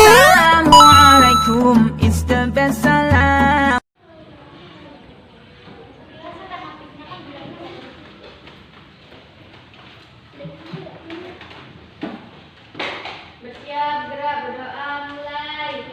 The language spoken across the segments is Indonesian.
Assalamualaikum is the best salam. Bersiap, gerak, berdoa, mulai.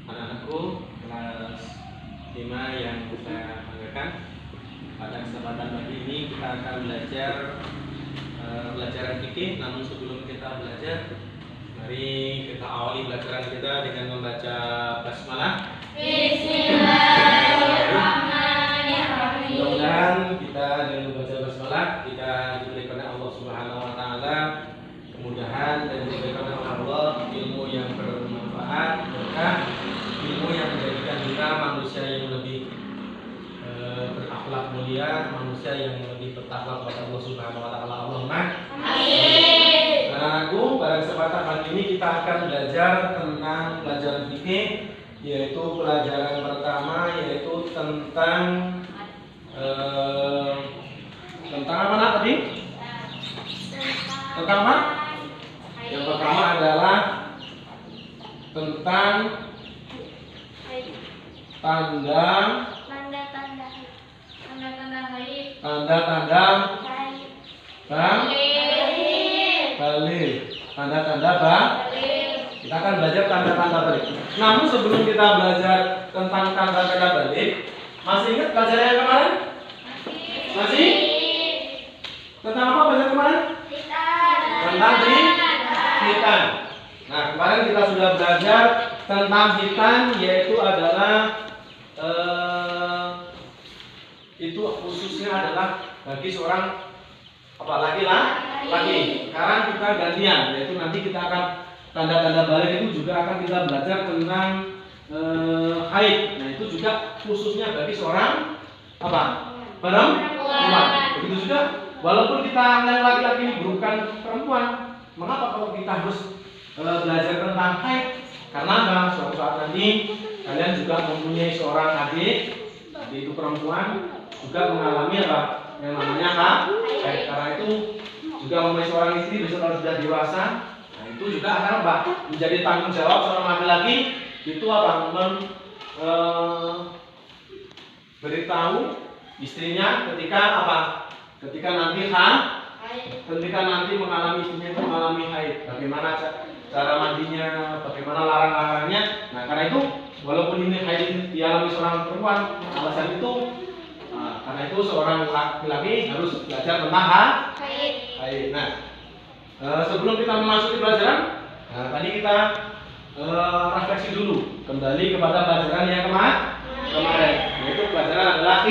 Anak-anakku kelas 5 yang saya banggakan, pada kesempatan pagi ini kita akan belajar pelajaran fikih. Namun sebelum kita belajar, mari kita awali pelajaran kita dengan membaca basmalah. Bismillahirrahmanirrahim. Mudah-mudahan kita dengan membaca basmalah kita diberikan oleh Allah Subhanahu wa taala kemudahan dan diberikan oleh Allah ilmu yang bermanfaat, berkah, ilmu yang menjadikan kita manusia yang lebih berakhlak mulia, manusia yang lebih bertakwa kepada Allah Subhanahu wa taala. Allahumma amin. Anak-anakku, pada kesempatan pagi ini kita akan belajar tentang pelajaran fikih, yaitu pelajaran pertama yaitu tentang apa nak tadi? Tentang apa? Yang pertama adalah tentang tanda-tanda balik. Tanda-tanda balik. Kita akan belajar tanda-tanda balik. Namun sebelum kita belajar tentang tanda-tanda balik, masih ingat pelajaran yang kemarin? Masih? Tentang apa pelajaran kemarin? Tentang hitan. Nah, kemarin kita sudah belajar tentang hitan, yaitu adalah itu khususnya adalah bagi seorang laki. Sekarang kita gantian, yaitu nanti kita akan tanda-tanda balik itu juga akan kita belajar tentang haid. Nah itu juga khususnya bagi seorang apa? Perempuan. Begitu juga walaupun kita yang laki-laki ini bukan perempuan, mengapa kalau kita harus belajar tentang haid? Karena apa? Suatu saat nanti kalian juga mempunyai seorang adik itu perempuan juga mengalami apa? Yang namanya haid. Karena itu juga mempunyai seorang istri besok kalau sudah dewasa, nah itu juga akan apa? Menjadi tanggung jawab seorang laki-laki itu apa? Beritahu istrinya ketika apa? Ketika nanti mengalami istrinya itu mengalami haid, bagaimana cara mandinya, bagaimana larang-larangnya. Nah karena itu walaupun ini haid ini dialami seorang perempuan, alasan itu karena itu seorang laki-laki harus belajar tentang haid. Nah sebelum kita memasuki pelajaran, tadi kita refleksi dulu kembali kepada pelajaran yang kemarin, yaitu pelajaran adalah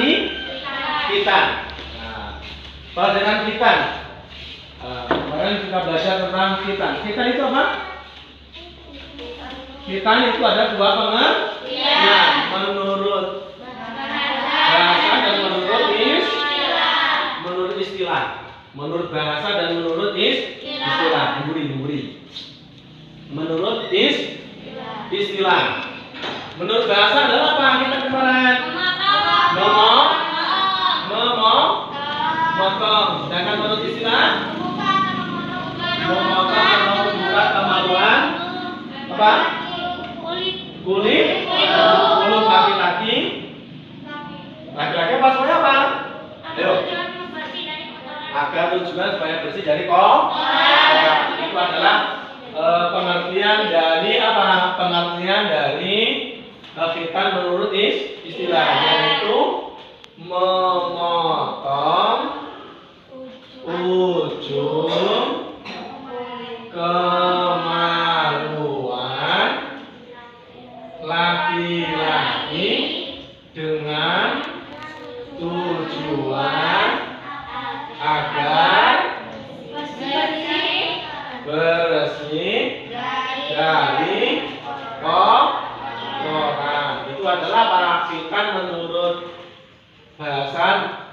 khitan. Pelajaran khitan. Kemarin kita belajar tentang khitan. Khitan itu apa? Khitan itu ada dua pengertian. Menurut bahasa dan menurut istilah. Menurut bahasa dan menurut istilah. Memburi. Menurut istilah. Menurut bahasa adalah apa? Kita kemarin memotong. Sedangkan menurut istilah memotong atau membuka kemaluan apa? Kulit laki-laki. Laki-laki apa semuanya apa? Ayo. Agar tujuan supaya bersih dari kotoran. Itu adalah pengertian dari apa? Pengertian dari khitan menurut istilah, yaitu memotong ujung kemaluan laki-laki dengan tujuan agar bersih dari kotoran. Itu adalah para khitan menurut bahasa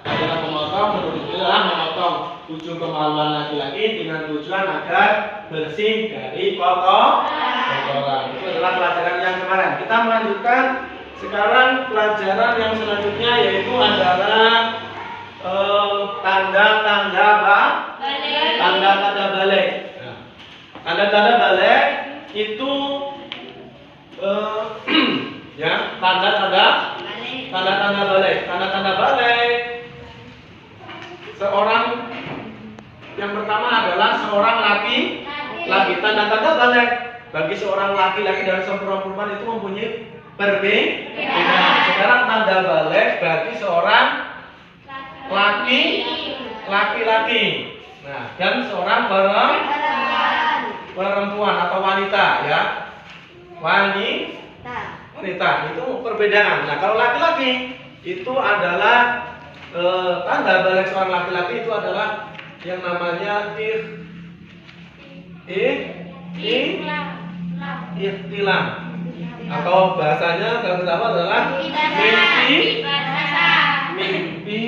adalah memotong, menurut istilah memotong ujung kemaluan laki-laki dengan tujuan agar bersih dari kotoran. Itu adalah pelajaran yang kemarin. Kita melanjutkan sekarang pelajaran yang selanjutnya, yaitu adalah tanda-tanda balik. Tanda-tanda balik itu ya tanda-tanda balik. Tanda-tanda balik. Seorang yang pertama adalah seorang laki. Tanda-tanda balik bagi seorang laki-laki dan seorang perempuan itu mempunyai perbedaan. Sekarang tanda balik bagi seorang laki-laki. Nah, dan seorang perempuan atau wanita ya. Wanita itu perbedaan. Nah, kalau laki-laki itu adalah tanda balik seorang laki-laki itu adalah yang namanya ihtilam, atau bahasanya dalam bahasa adalah mimpi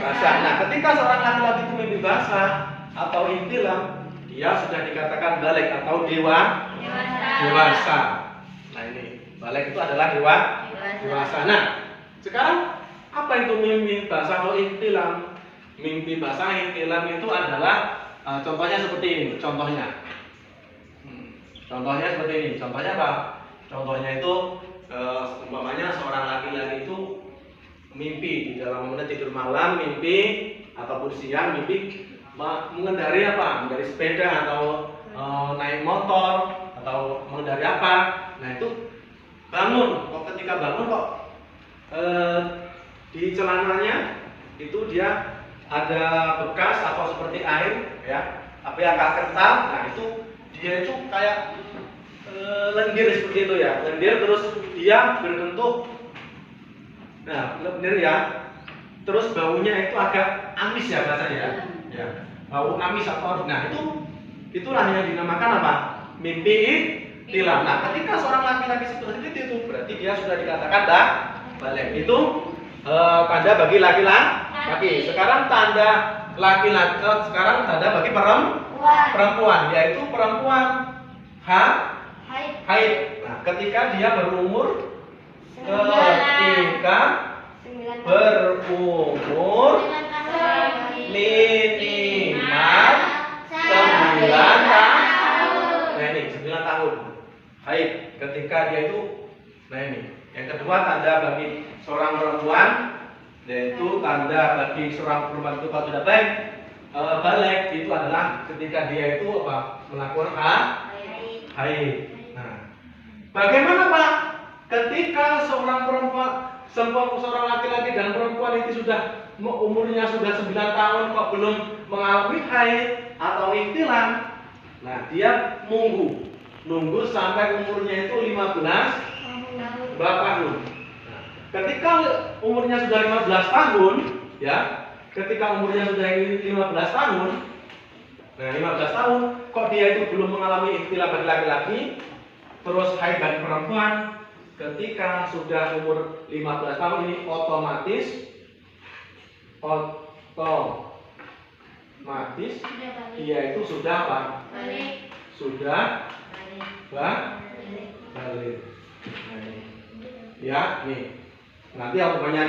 basah. Nah, ketika seorang laki-laki itu mimpi basah atau ihtilam, dia sudah dikatakan balik atau dewasa. Nah, ini balik itu adalah dewasa. Nah, sekarang apa itu mimpi basah atau ihtilam? Mimpi basah, ihtilam itu adalah contohnya seperti ini. Contohnya seperti ini. Contohnya apa? Contohnya itu umpamanya seorang laki-laki itu mimpi di dalam tidur malam, mimpi ataupun siang mimpi mengendari apa? Mengendari sepeda atau naik motor atau mengendari apa? Nah, itu bangun. Ketika bangun kok di celananya itu dia ada bekas atau seperti air ya, tapi agak kental. Nah, itu dia itu kayak lendir seperti itu ya, lendir terus dia berbentuk lendir ya, terus baunya itu agak amis ya bahasanya ya, bau amis atau itulah yang dinamakan apa? mimpi ihtilam. Nah, ketika seorang laki-laki seperti itu berarti dia sudah dikatakan balik. Itu tanda bagi laki-laki. Sekarang tanda laki-laki, sekarang tanda bagi perempuan, yaitu perempuan haid. Nah, ketika dia berumur minimal 9 tahun. Nah ini 9 tahun haid ketika dia itu. Nah ini yang kedua tanda bagi seorang perempuan, yaitu tanda bagi seorang perempuan itu kalau sudah balik itu adalah ketika dia itu melakukan haid. Nah, bagaimana Pak ketika seorang laki-laki dan perempuan itu sudah umurnya sudah 9 tahun kok belum mengalami haid atau ihtilam? Nah, dia nunggu sampai umurnya itu 15 tahun. Nah, ketika umurnya sudah 15 tahun, ya, ketika umurnya sudah 15 tahun, nah 15 tahun kok dia itu belum mengalami ihtilam bagi laki-laki, terus haid bagi perempuan. Ketika sudah umur 15 tahun ini otomatis dia itu sudah balik. Ya, nih. Nanti pokoknya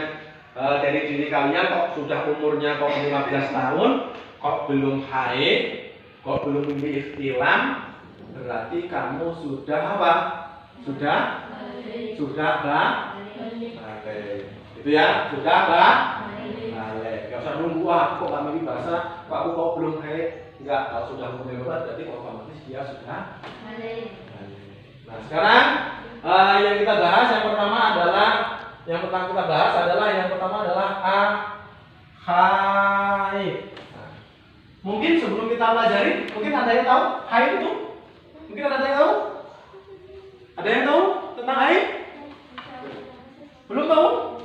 dari diri kalian kok sudah umurnya kok 15 tahun, kok belum haid, kok belum mimpi ihtilam, berarti kamu sudah balik. Itu ya, sudah balik. Gak usah nunggu, kok kami ini basah, kok aku kok belum haid. Enggak, kalau sudah umur 15 berarti otomatis dia sudah balik. Nah, sekarang yang kita bahas yang pertama adalah haid. Nah, mungkin sebelum kita pelajari, mungkin ada yang tahu haid itu? Mungkin ada yang tahu? Ada yang tahu tentang haid? Belum tahu?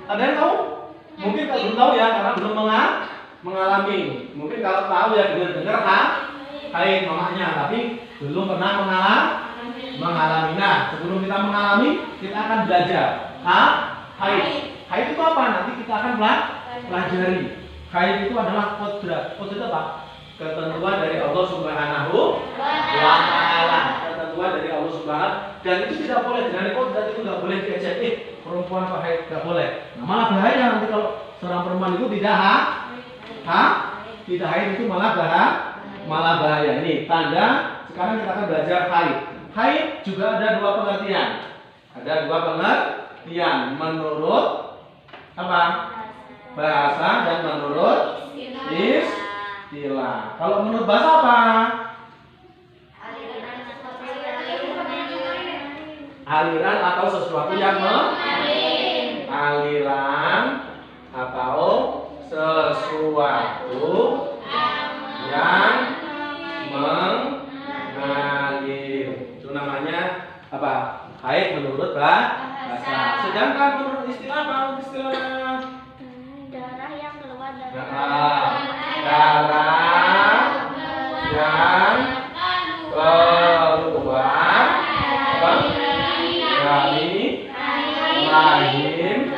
Ada yang tahu? Mungkin kalau belum tahu ya, karena belum mengalami. Mungkin kalau tahu ya dengar haid mamanya, tapi belum pernah mengalami. Nah, sebelum kita mengalami, kita akan belajar haid. Haid itu apa? Nanti kita akan pelajari. Haid itu adalah kodrat. Kodrat apa? Ketentuan dari Allah Subhanahu wa Ta'ala. Ketentuan dari Allah Subhanahu. Dan itu tidak boleh, dengan kodrat itu tidak boleh diejek. Perempuan haid tidak boleh. Nah, malah bahaya nanti kalau seorang perempuan itu tidak haid, itu malah bahaya. Ini tanda. Sekarang kita akan belajar haid. Haid juga ada dua pengertian. Menurut apa? Bahasa dan menurut istilah. Kalau menurut bahasa apa? Aliran atau sesuatu yang mengalir. Itu namanya apa? Haid menurut bahasa. Sedangkan menurut istilah apa? Darah yang keluar dari darah yang keluar dari rahim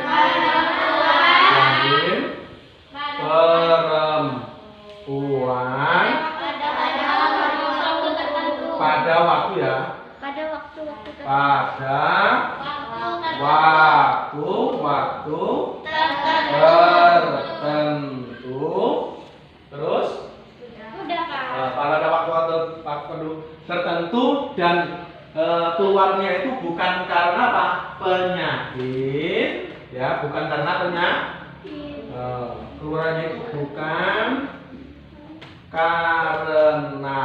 perempuan pada waktu tertentu. Terus pada waktu tertentu dan keluarnya itu bukan karena apa? Penyakit, ya, bukan karena keluarnya itu bukan karena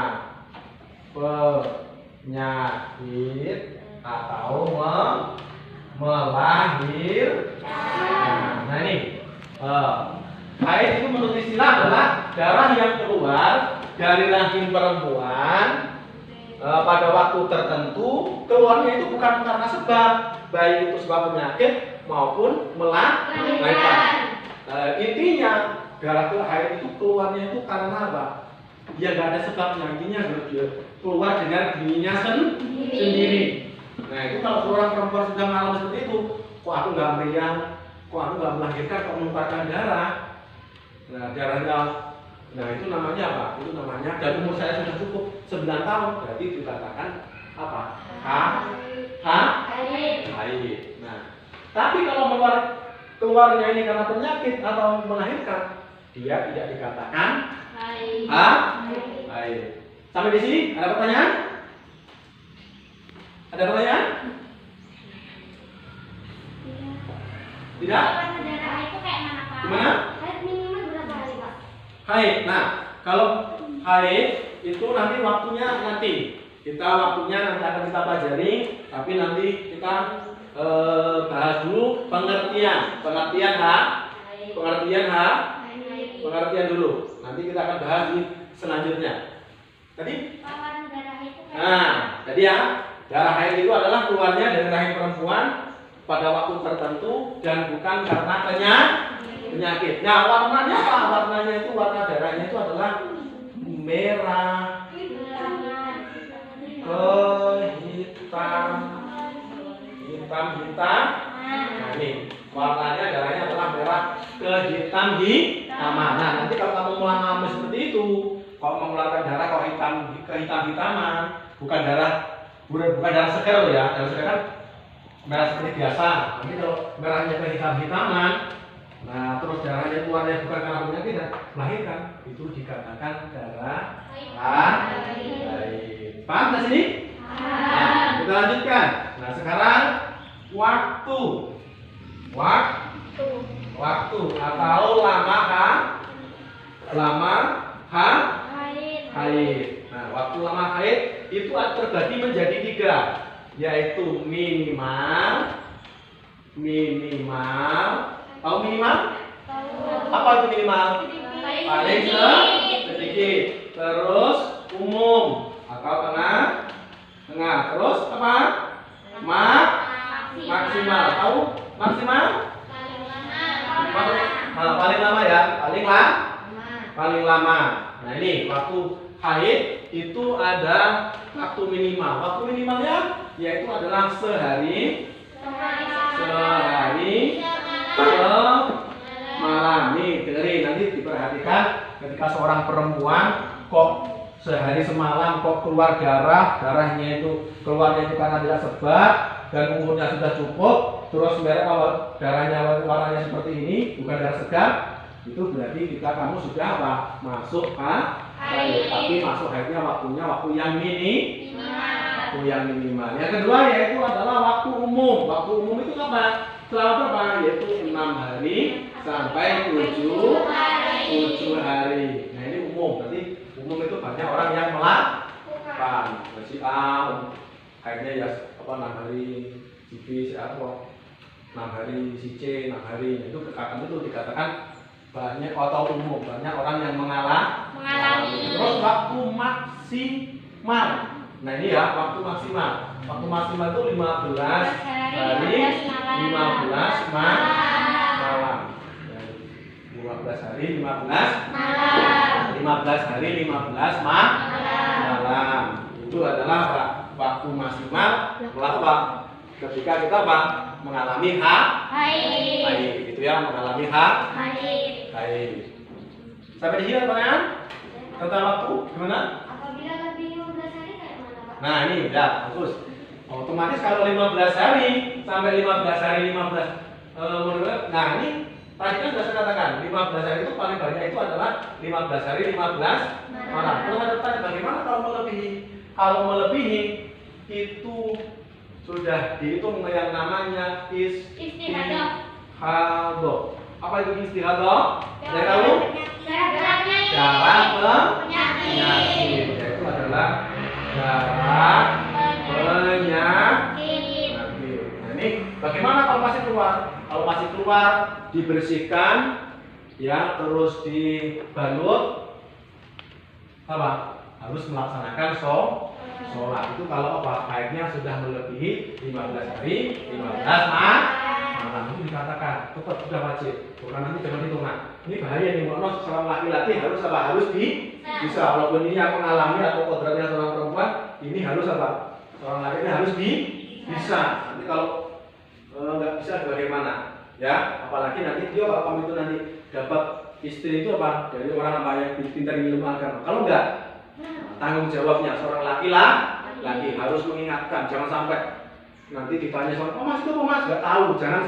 penyakit atau melahirkan. Nah ini haid itu menurut istilah adalah darah yang keluar dari rahim perempuan pada waktu tertentu. Keluarnya itu bukan karena sebab, baik itu sebab penyakit maupun melahirkan. Intinya darah haid itu keluarnya itu karena apa? Ya nggak ada sebabnya, intinya dia keluar dengan dirinya sendiri. Nah itu kalau seorang perempuan sudah mengalami seperti itu, kok aku nggak meriang, kok aku nggak melahirkan, kok mengeluarkan darah. Nah darahnya, nah itu namanya apa? Itu namanya, dan umur saya sudah cukup 9 tahun, berarti dikatakan apa? Haid. Nah tapi kalau keluarnya ini karena penyakit atau melahirkan, dia tidak dikatakan haid. Sampai di sini ada pertanyaan? Ada pertanyaan? Tidak? Warna darah itu kayak mana, Pak? Gimana? Haid minimal berapa hari, Pak? Haid. Nah, kalau haid itu nanti waktunya kita waktunya nanti akan kita pelajari, tapi nanti kita bahas dulu pengertian dulu. Nanti kita akan bahas di selanjutnya. Tadi? Warna darah itu kayak Nah, jadi ya, darah haid itu adalah keluarnya dari rahim perempuan pada waktu tertentu dan bukan karena penyakit. Nah, warnanya apa? Warna darahnya itu adalah merah, hitam. Nah, ini warnanya darahnya adalah merah kehitam-hitaman. Nah, nanti kalau kamu mengalami seperti itu, kalau mengeluarkan darah kok kehitam-hitaman, bukan darah segar loh ya. Darah segar kan merah seperti biasa. Nanti kalau merahnya kehitam-hitaman, nah terus darahnya keluarnya bukan karena penyakit dan melahirkan, itu dikatakan darah haid. Paham nggak sini? Nah, kita lanjutkan. Nah sekarang waktu atau lama haid. Nah, waktu lama haid itu terbagi menjadi 3, yaitu minimal. Tahu minimal? Apa itu minimal? Paling sedikit. Terus umum atau tengah. Terus apa? Maksimal. Tahu maksimal? Paling lama ya, paling lama. Nah ini waktu haid itu ada waktu minimal. Waktu minimalnya yaitu adalah sehari semalam. Nih dengerin, nanti diperhatikan ketika seorang perempuan kok sehari semalam kok keluar darahnya itu keluarnya itu karena tidak sebab dan umurnya sudah cukup, terus kalau darahnya warnanya seperti ini bukan darah segar, itu berarti kamu sudah apa? Masuk haid. Tapi masuk haidnya waktu yang minimal. Yang kedua yaitu adalah waktu umum. Waktu umum itu apa? Selama berapa? Yaitu 6 hari sampai 7 hari. Nah ini umum. Berarti umum itu banyak orang yang melakukan. Si A haidnya ya 6 hari, si B, si A 6 hari, si C 6 hari. Nah, itu kekatan itu dikatakan banyak atau umum, banyak orang yang mengalami. Terus waktu maksimal. Nah ini ya waktu maksimal. Waktu maksimal itu 15 hari 15 malam. 15 hari 15 malam. Itu adalah waktu maksimal berapa? Ketika kita mengalami haid. Itu ya, mengalami haid. Sampai di sini pertanyaan tentang waktu gimana? Apabila lebih 15 hari kayak mana, Pak? Nah ini udah bagus. Otomatis kalau 15 hari sampai 15 hari nah ini tadi kan sudah saya katakan 15 hari itu paling banyak itu adalah 15 hari 15 malam. Terus ada pertanyaan, bagaimana kalau melebihi? Kalau melebihi itu sudah dihitung yang namanya istihadah. Apa itu istihadah? Saya tahu? Darah penyakit. Yaitu adalah darah penyakit. Nah ini bagaimana kalau masih keluar? Kalau masih keluar dibersihkan, ya terus dibalut, apa? Harus melaksanakan sholat. Itu kalau haidnya sudah melebihi 15 hari 15 malam. semalam itu dikatakan tetap sudah wajib, bukan nanti jangan hitung. Nah, ini bahaya nih, mau seorang laki-laki harus apa? Harus bisa, walaupun ini yang mengalami atau kodratnya seorang perempuan, ini harus apa? Seorang laki-laki harus bisa. Nanti kalau nggak bisa bagaimana? Ya, apalagi nanti dia kalau kamu itu nanti dapat istri itu apa? Dari orang apa yang pintar ilmu agama. Kalau enggak, tanggung jawabnya seorang laki-laki harus mengingatkan, jangan sampai nanti ditanya soal, oh mas itu mas, nggak tahu, jangan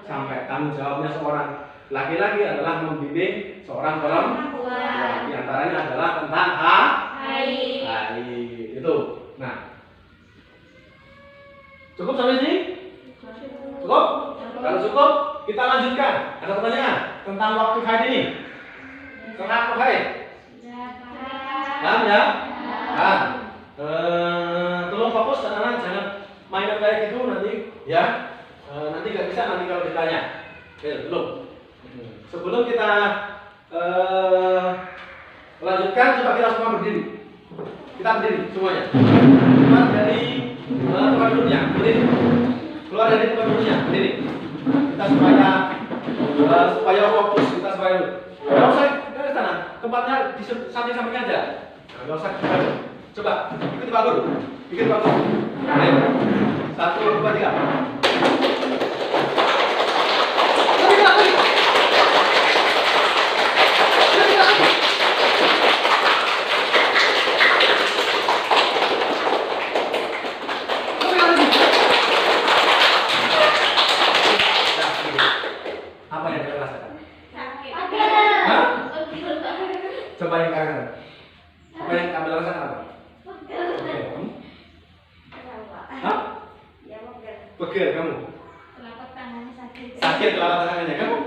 sampai. Tanggung jawabnya seorang laki-laki adalah membimbing seorang perempuan. Di antaranya adalah tentang haid. Itu. Nah, cukup sampai sini? Cukup? Kalau cukup, kita lanjutkan. Ada pertanyaan tentang waktu haid ini? Tentang waktu haid? Paham ya? Tolong fokus anak-anak, jangan mainan kayak gitu nanti ya. Nanti nggak bisa nanti kalau ditanya. Oke, belum. Sebelum kita lanjutkan, coba kita semua berdiri. Kita berdiri semuanya. Keluar dari tempat duduknya, berdiri. Keluar dari tempat duduknya, berdiri. Kita supaya fokus, kita supaya dulu. Nggak usah dari sana, tempatnya di samping-samping aja. Nggak usah. Coba, ikuti Pak Guru. Ikuti Pak Guru. Ayo. 1, 2, 3. Apa yang kalian rasakan? Hah? Coba yang kalian. Apa yang kamu rasakan apa? Hah? Pegel kamu? Sakit telapak tangannya kamu?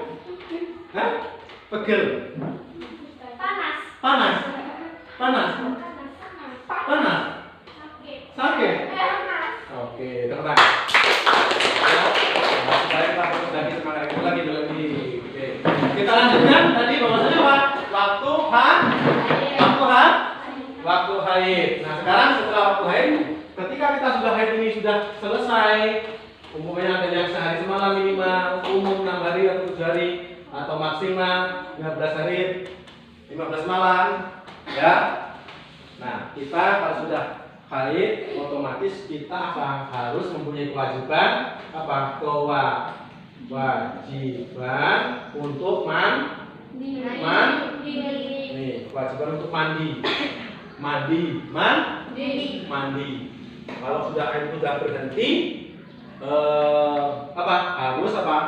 Hah? Pegel? Panas? Sakit? Oke, teman. Kita lanjutkan tadi bahwasanya apa? Waktu haid. Nah, sekarang setelah waktu haid, ketika kita sudah haid ini sudah selesai, umpamanya ada yang sehari semalam minimal, umum 6 hari atau 7 hari, atau maksimal 15 hari, 15 malam, ya. Nah, kita kalau sudah haid, otomatis kita harus mempunyai kewajiban apa? Kewajiban untuk mandi. Kewajiban untuk mandi. Kalau sudah haid sudah berhenti, harus apa?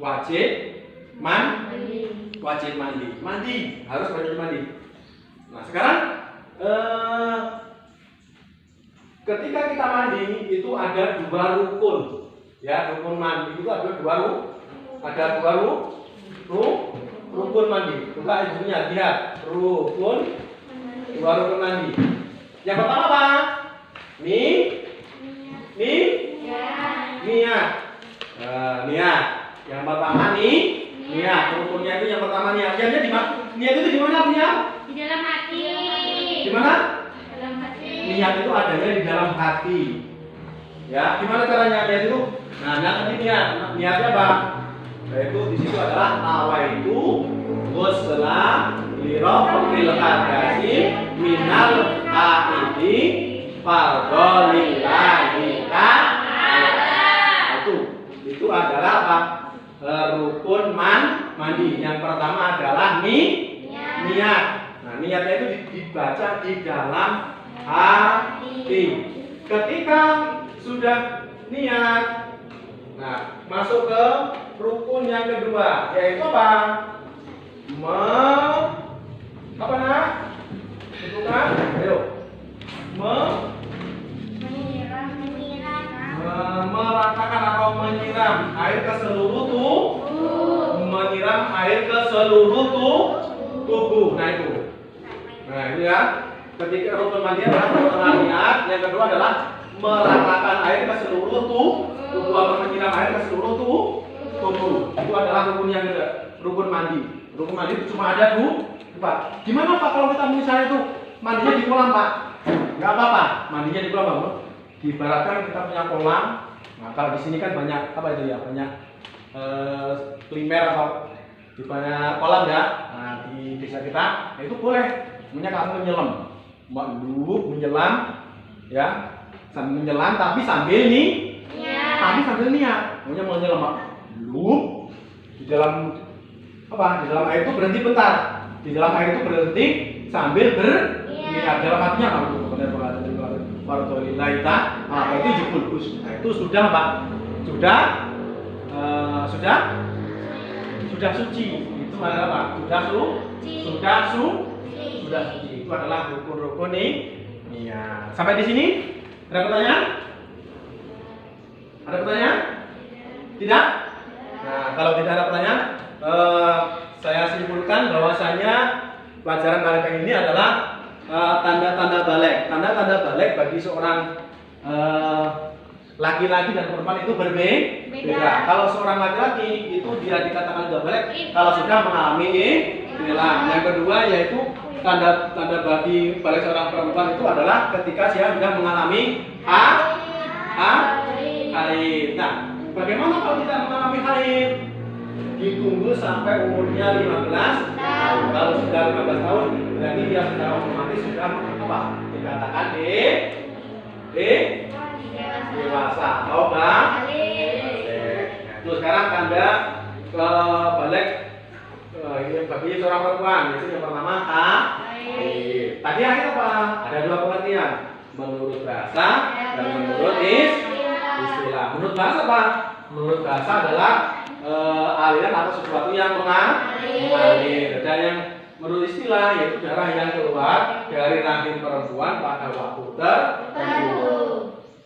Wajib mandi. Harus wajib mandi. Nah, sekarang ketika kita mandi itu ada 2 rukun. Ya, rukun mandi itu ada 2 rukun mandi. Buka ibunya, lihat. 2 rukun mandi. Yang pertama apa? Niat. Niat. Yang pertama niat. Rukunnya itu yang pertama niat. Niatnya di mana? Niat itu di mana punya? Di dalam hati. Di mana? Dalam hati. Niat itu adanya di dalam hati. Ya, gimana caranya niat itu? Nah, nanti niatnya apa? Yaitu di situ adalah nawaitu ghusla li rabbil hadasi minal haidi fardholillahi ta'ala. Itu adalah apa? Rukun mandi. Yang pertama adalah niat. Nah, niatnya itu dibaca di dalam hati. Ketika sudah niat, nah masuk ke rukun yang kedua, yaitu apa? Bentukan? Ayo. Meratakan atau menyiram air ke seluruh tubuh. Nah itu. Nah ini ya. Ketika rukun mandi adalah pertama niat, yang kedua adalah meratakan air ke seluruh tubuh atau menyiram air ke seluruh tubuh. Itu adalah rukun yang kedua, rukun mandi. Rukun mandi itu cuma ada 2. Gimana Pak kalau kita misalnya itu mandinya di kolam Pak? Nggak apa-apa, mandinya di kolam Pak. Diibaratkan kita punya kolam. Nah kalau di sini kan banyak apa itu ya? Banyak klimer atau di banyak kolam ya. Nah, di desa kita itu boleh namanya kamu menyelam, menyelam ya, sambil menyelam tapi sambil niat, namanya menyelam di dalam di dalam air itu berhenti bentar, di dalam air itu berhenti sambil berniat. Dalam artinya kalau benar itu jebul. Nah, itu sudah Pak, sudah suci. Itu adalah Pak, sudah suci. Itu adalah rukun-rukun niat. Sampai di sini ada pertanyaan? Ada pertanyaan? Tidak? Nah, kalau tidak ada pertanyaan, saya simpulkan bahwasanya pelajaran kali ini adalah tanda-tanda balik. Tanda-tanda balik bagi seorang laki-laki dan perempuan itu berbeda. Kalau seorang laki-laki itu dia dikatakan sudah balik kalau sudah mengalami ihtilam. Yang kedua yaitu tanda bagi balik seorang perempuan itu adalah ketika dia sudah mengalami haid. Nah, bagaimana kalau tidak mengalami haid? Ditunggu sampai umurnya 15 tahun. Kalau sudah 15 tahun, berarti dia sudah otomatis sudah dikatakan dewasa atau itu sekarang tanda balik bagi seorang perempuan itu yang pertama haid. Tadi haid apa? Ada dua pengertian, menurut bahasa dan menurut istilah. Menurut bahasa apa? Menurut bahasa adalah aliran atau sesuatu yang mengalir. Dan yang menurut istilah yaitu darah yang keluar dari rahim perempuan pada waktu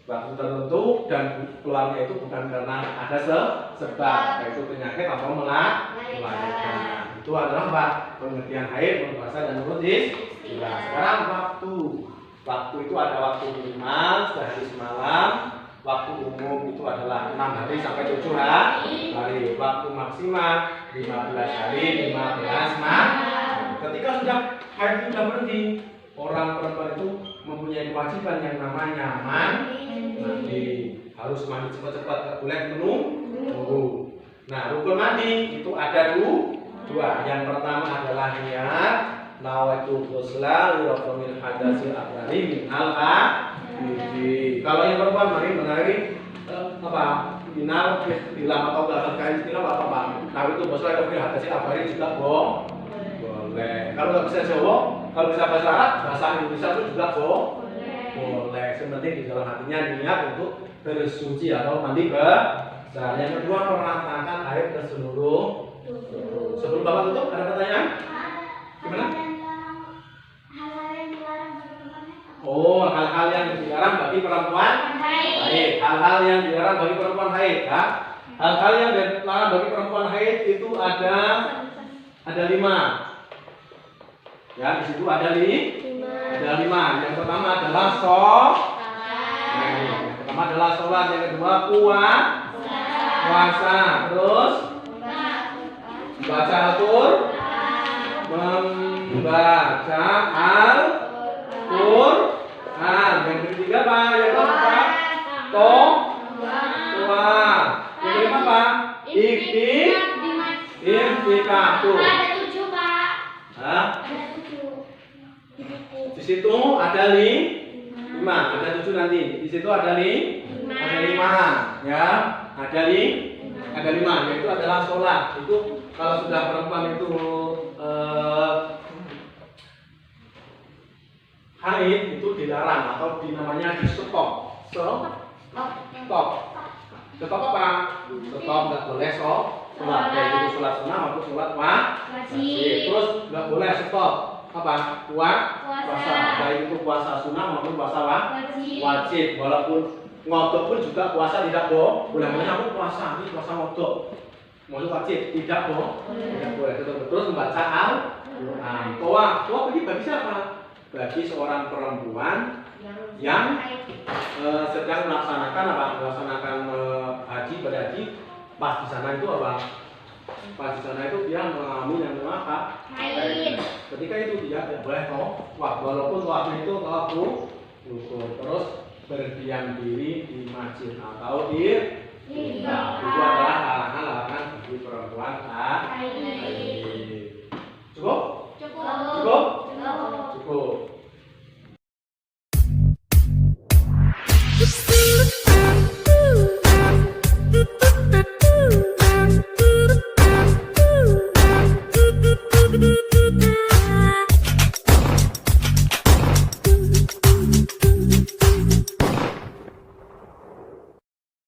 tertentu dan keluarnya itu bukan karena ada sebab, yaitu penyakit atau melahirkan. Itu adalah pengertian haid menurut bahasa dan menurut istilah. Sekarang waktu itu ada waktu minimal sehari semalam. Waktu umum itu adalah 6 hari sampai 7 hari. Waktu maksimal 15 hari, 15 malam. Ketika sudah haid sudah berhenti, orang perempuan itu mempunyai kewajiban yang namanya mandi. Harus mandi cepat-cepat, tidak boleh menunggu. Nah, rukun mandi itu ada dua. Yang pertama adalah niat, nawaitu ghusla li raf'il hadatsil akbari minal Kalau yang perempuan menari minal istilah atau bahkan istilah apa? Nah, itu ghusla li raf'il hadatsil akbari juga boleh. Kalau nggak bisa Jawa, kalau bisa bahasa Arab, bahasa Indonesia itu juga boleh. Sepenting di dalam hatinya niat untuk bersuci atau mandi besar. Yang kedua, meratakan air ke seluruh. Sebelum Bapak tutup, ada pertanyaan? Gimana? Oh, hal-hal yang dilarang bagi perempuan haid. Hal-hal yang dilarang bagi perempuan haid. Hal-hal yang dilarang bagi perempuan haid itu ada 5. Ya, di situ ada 5. Yang pertama adalah sholat. Yang kedua puasa. Terus membaca Al-Qur'an. Yang ketiga apa? Yang keempat yang kelima apa? Iktikaf. Ada 7, Pak. Di situ ada 5. Ada 7 nanti. Di situ ada 5. Ya, ada 5. Yaitu adalah sholat. Itu kalau sudah perempuan itu haid itu dilarang atau dinamanya di stop. Stop apa? Stop, nggak boleh sholat. Baik itu sholat sunnah maupun sholat wajib. Terus nggak boleh stop apa? Puasa. Baik itu puasa sunnah maupun puasa wajib. Walaupun ngodok pun juga puasa tidak boleh. Namun puasa ini puasa ngodok, maksud wajib tidak boleh. Terus membaca Al-Qur'an. Toa ini bagi siapa? Bagi seorang perempuan yang sedang melaksanakan haji berhaji. Pas di sana itu dia mengalami yang namanya haid. Ketika itu dia tidak boleh walaupun waktu itu terus berdiam diri di masjid atau itu adalah larangan Baik.